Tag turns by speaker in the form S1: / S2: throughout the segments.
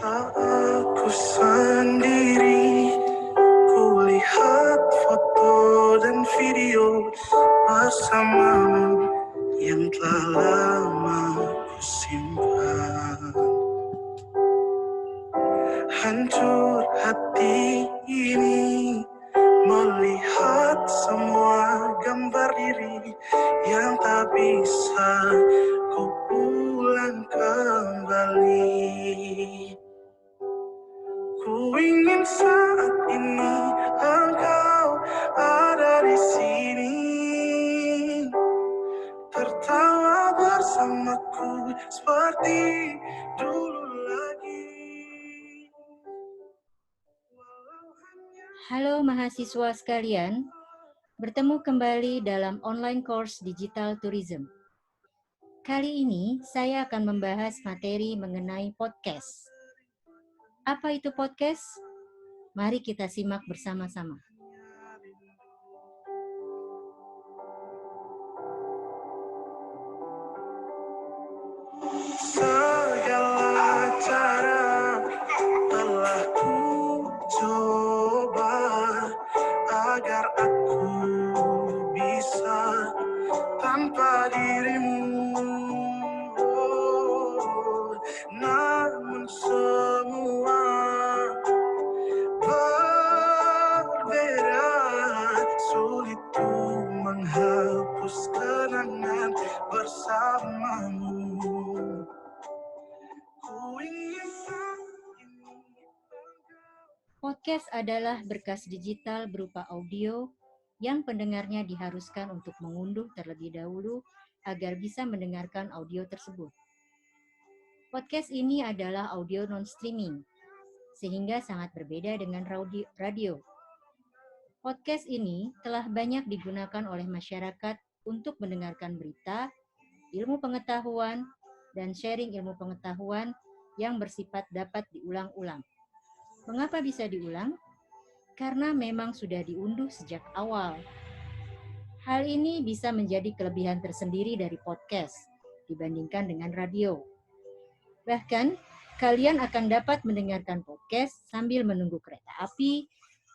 S1: Tak aku sendiri, kulihat foto dan video bersamamu yang telah lama ku simpan. Hancur hati ini melihat semua gambar diri yang tak bisa ku ulang kembali. Ku ingin saat ini engkau ada di sini, tertawa bersamaku seperti dulu lagi.
S2: Halo mahasiswa sekalian, bertemu kembali dalam online course Digital Tourism. Kali ini saya akan membahas materi mengenai podcast. Apa itu podcast? Mari kita simak bersama-sama.
S1: Segala cara telah ku coba agar aku bisa tanpa dirimu. Oh, namun semua berbeda, sulit ku menghapus kenangan bersamamu.
S2: Podcast adalah berkas digital berupa audio yang pendengarnya diharuskan untuk mengunduh terlebih dahulu agar bisa mendengarkan audio tersebut. Podcast ini adalah audio non-streaming, sehingga sangat berbeda dengan radio. Podcast ini telah banyak digunakan oleh masyarakat untuk mendengarkan berita, ilmu pengetahuan, dan sharing ilmu pengetahuan yang bersifat dapat diulang-ulang. Mengapa bisa diulang? Karena memang sudah diunduh sejak awal. Hal ini bisa menjadi kelebihan tersendiri dari podcast dibandingkan dengan radio. Bahkan, kalian akan dapat mendengarkan podcast sambil menunggu kereta api,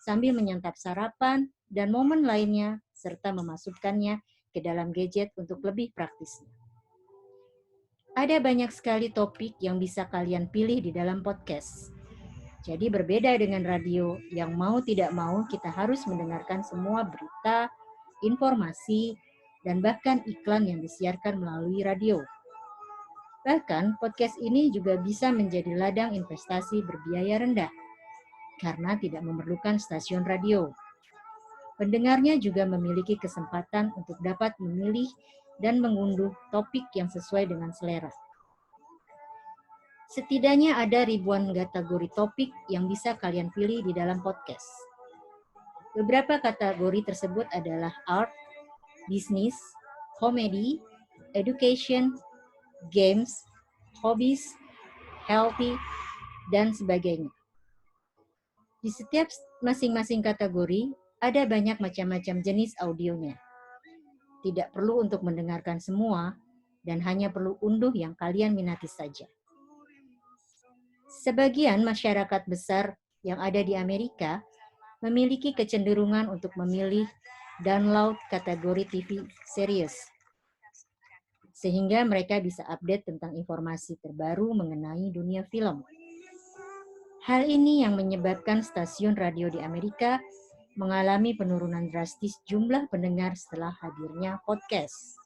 S2: sambil menyantap sarapan, dan momen lainnya, serta memasukkannya ke dalam gadget untuk lebih praktisnya. Ada banyak sekali topik yang bisa kalian pilih di dalam podcast. Jadi berbeda dengan radio yang mau tidak mau kita harus mendengarkan semua berita, informasi, dan bahkan iklan yang disiarkan melalui radio. Bahkan podcast ini juga bisa menjadi ladang investasi berbiaya rendah karena tidak memerlukan stasiun radio. Pendengarnya juga memiliki kesempatan untuk dapat memilih dan mengunduh topik yang sesuai dengan selera. Setidaknya ada ribuan kategori topik yang bisa kalian pilih di dalam podcast. Beberapa kategori tersebut adalah art, business, comedy, education, games, hobbies, healthy, dan sebagainya. Di setiap masing-masing kategori, ada banyak macam-macam jenis audionya. Tidak perlu untuk mendengarkan semua, dan hanya perlu unduh yang kalian minati saja. Sebagian masyarakat besar yang ada di Amerika memiliki kecenderungan untuk memilih download kategori TV series, sehingga mereka bisa update tentang informasi terbaru mengenai dunia film. Hal ini yang menyebabkan stasiun radio di Amerika mengalami penurunan drastis jumlah pendengar setelah hadirnya podcast.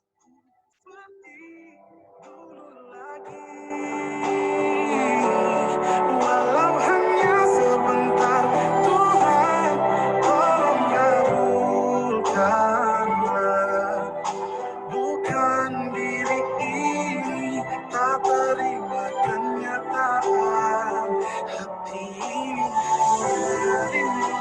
S1: Walau hanya sebentar, Tuhan tolong kabulkanlah. Bukan diri ini tak terima kenyataan, hati ini hanya rindu.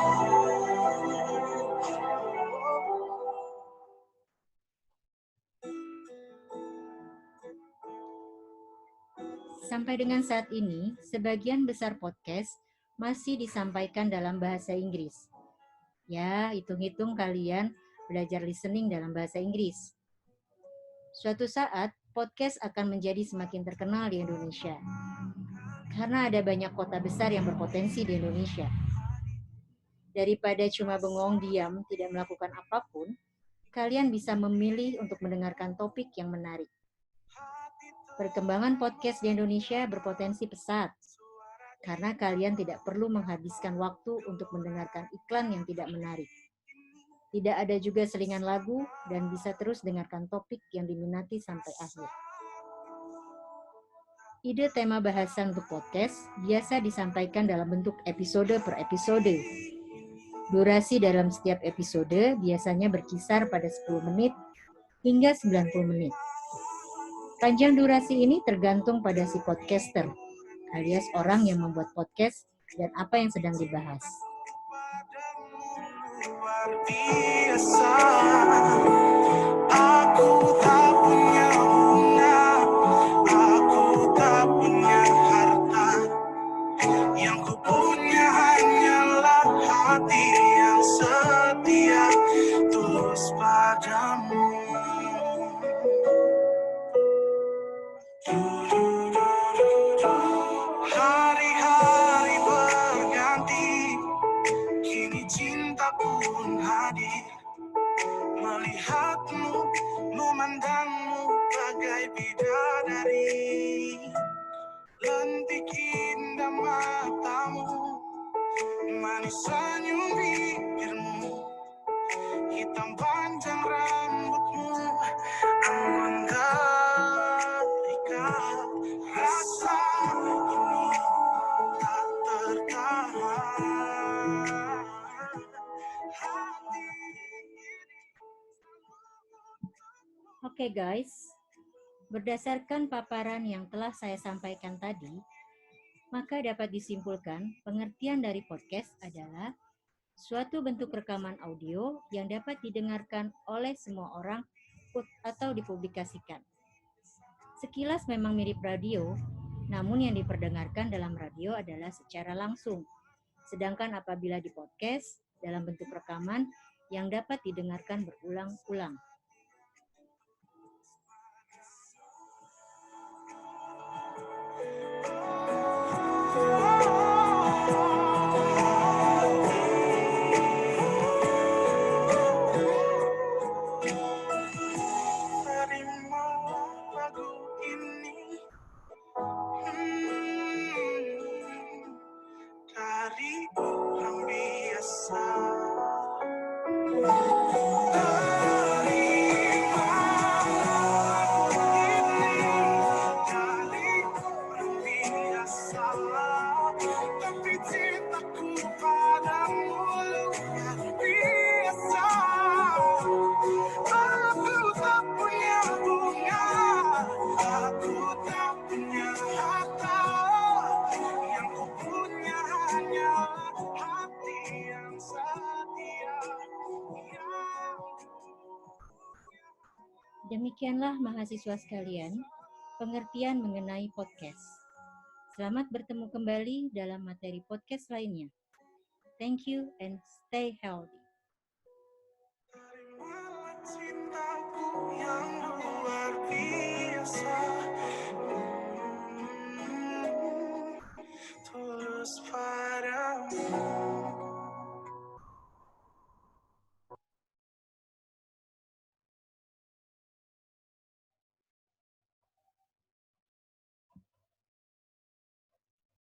S2: Sampai dengan saat ini, sebagian besar podcast masih disampaikan dalam bahasa Inggris. Ya, hitung-hitung kalian belajar listening dalam bahasa Inggris. Suatu saat, podcast akan menjadi semakin terkenal di Indonesia. karena ada banyak kota besar yang berpotensi di Indonesia. Daripada cuma bengong diam, tidak melakukan apapun, kalian bisa memilih untuk mendengarkan topik yang menarik. Perkembangan podcast di Indonesia berpotensi pesat, karena kalian tidak perlu menghabiskan waktu untuk mendengarkan iklan yang tidak menarik. Tidak ada juga selingan lagu dan bisa terus dengarkan topik yang diminati sampai akhir. Ide tema bahasan untuk podcast biasa disampaikan dalam bentuk episode per episode. Durasi dalam setiap episode biasanya berkisar pada 10 menit hingga 90 menit. Panjang durasi ini tergantung pada si podcaster, alias orang yang membuat podcast dan apa yang sedang dibahas.
S1: Luar biasa, aku tak punya bunga, aku tak punya harta, yang ku punya hanyalah hati yang setia, tulus padamu. Hari-hari berganti, kini cinta pun hadir. Melihatmu, memandangmu bagai bidadari. Lentik indah matamu, manis senyum bibirmu, hitam panjang rambutmu, menggalaikan rasa ini tak tertahan. Hati
S2: Oke guys, berdasarkan paparan yang telah saya sampaikan tadi, maka dapat disimpulkan pengertian dari podcast adalah suatu bentuk rekaman audio yang dapat didengarkan oleh semua orang atau dipublikasikan. Sekilas memang mirip radio, namun yang diperdengarkan dalam radio adalah secara langsung. Sedangkan apabila di podcast, dalam bentuk rekaman yang dapat didengarkan berulang-ulang.
S1: terimalah lagu ini, dari orang biasa. Tapi cintaku padamu luar biasa. Aku tak punya bunga, aku tak punya harta, yang ku punya hanya hati yang setia.
S2: Demikianlah mahasiswa sekalian, pengertian mengenai podcast. Selamat bertemu kembali dalam materi podcast lainnya. Thank you and stay healthy.